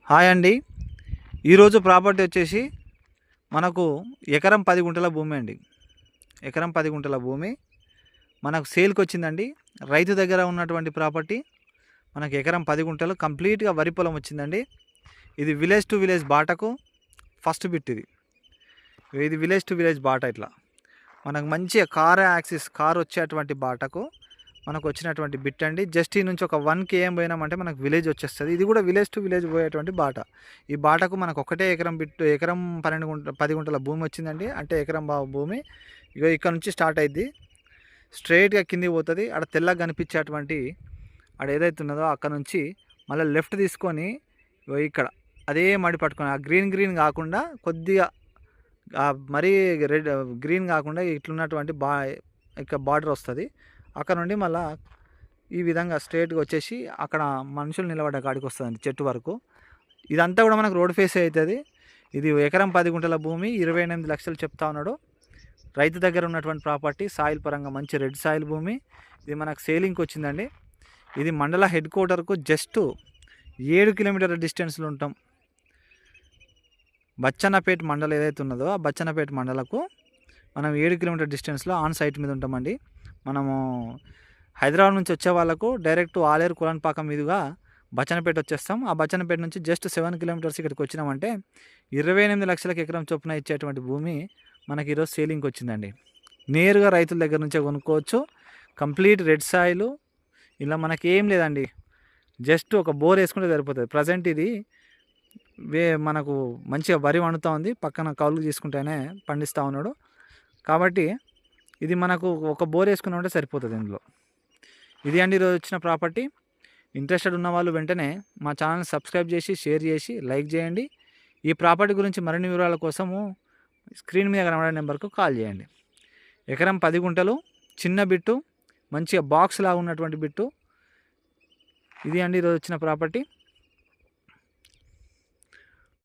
Hi అండి. ఈరోజు property వచ్చేసి మనకు ఎకరం 10 గుంటల భూమి అండి. ఎకరం 10 గుంటల భూమి మనకు సేల్కి వచ్చిందండి. రైతు దగ్గర ఉన్నటువంటి ప్రాపర్టీ మనకు ఎకరం 10 గుంటలు కంప్లీట్గా వరి పొలం వచ్చిందండి. ఇది విలేజ్ టు విలేజ్ బాటకు ఫస్ట్ బిట్. ఇది విలేజ్ టు విలేజ్ బాట. ఇట్లా మనకు మంచిగా కార్ వచ్చేటువంటి బాటకు మనకు వచ్చినటువంటి బిట్ అండి. జస్ట్ ఈ నుంచి ఒక 1 km పోయినామంటే మనకు విలేజ్ వచ్చేస్తుంది. ఇది కూడా విలేజ్ టు విలేజ్ పోయేటువంటి బాట. ఈ బాటకు మనకు ఒకటే ఎకరం 10 గుంటల భూమి వచ్చిందండి. అంటే ఎకరం భూమి ఇక ఇక్కడ నుంచి స్టార్ట్ అయింది, స్ట్రైట్గా కిందికి పోతుంది. అక్కడ తెల్లగా కనిపించేటువంటి అక్కడ ఏదైతే ఉన్నదో అక్కడ నుంచి మళ్ళీ లెఫ్ట్ తీసుకొని ఇక్కడ అదే మడి పట్టుకొని ఆ గ్రీన్ కాకుండా కొద్దిగా మరీ రెడ్ గ్రీన్ కాకుండా ఇట్లున్నటువంటి ఇక్కడ బార్డర్ వస్తుంది. అక్కడ నుండి మళ్ళీ ఈ విధంగా స్ట్రైట్గా వచ్చేసి అక్కడ మనుషులు నిలబడ్డ కాడికి వస్తుందండి చెట్టు వరకు. ఇదంతా కూడా మనకు రోడ్ ఫేస్ అవుతుంది. ఇది ఎకరం 10 గుంటల భూమి 28 లక్షలు చెప్తా ఉన్నాడు. రైతు దగ్గర ఉన్నటువంటి ప్రాపర్టీ, సాయిల్ పరంగా మంచి రెడ్ సాయిల్ భూమి. ఇది మనకు సేలింగ్కి వచ్చిందండి. ఇది మండల హెడ్ క్వార్టర్కు జస్ట్ 7 కిలోమీటర్ల డిస్టెన్స్లో ఉంటాం. బచ్చన్నపేట మండలం ఏదైతే ఉన్నదో ఆ బచ్చన్నపేట మండలకు మనం 7 కిలోమీటర్ డిస్టెన్స్లో ఆన్ సైట్ మీద ఉంటామండి. మనము హైదరాబాద్ నుంచి వచ్చే వాళ్ళకు డైరెక్ట్ ఆలేరు కులన్పాకం మీదుగా బచ్చన్నపేట వచ్చేస్తాం. ఆ బచ్చన్నపేట నుంచి జస్ట్ 7 కిలోమీటర్స్ ఇక్కడికి వచ్చినామంటే 28 లక్షలకు ఎకరం చొప్పున ఇచ్చేటువంటి భూమి మనకి ఈరోజు సేలింగ్కి వచ్చిందండి. నేరుగా రైతుల దగ్గర నుంచే కొనుక్కోవచ్చు. Complete red soil. ఇలా మనకి ఏం లేదండి, జస్ట్ ఒక బోర్ వేసుకుంటే సరిపోతుంది. ప్రజెంట్ ఇది మనకు మంచిగా వరి వండుతూ ఉంది, పక్కన కౌలుకు తీసుకుంటేనే పండిస్తూ ఉన్నాడు. కాబట్టి ఇది మనకు ఒక బోర్ వేసుకున్నామంటే సరిపోతుంది ఇందులో. ఇది అండి ఈరోజు వచ్చిన ప్రాపర్టీ. ఇంట్రెస్టెడ్ ఉన్న వాళ్ళు వెంటనే మా ఛానల్ని సబ్స్క్రైబ్ చేసి, షేర్ చేసి, లైక్ చేయండి. ఈ ప్రాపర్టీ గురించి మరిన్ని వివరాల కోసము స్క్రీన్ మీద కనబడే నెంబర్కు కాల్ చేయండి. ఎకరం 10 గుంటలు, చిన్న బిట్టు, మంచిగా బాక్స్ లాగా ఉన్నటువంటి బిట్టు. ఇది అండి ఈరోజు వచ్చిన ప్రాపర్టీ.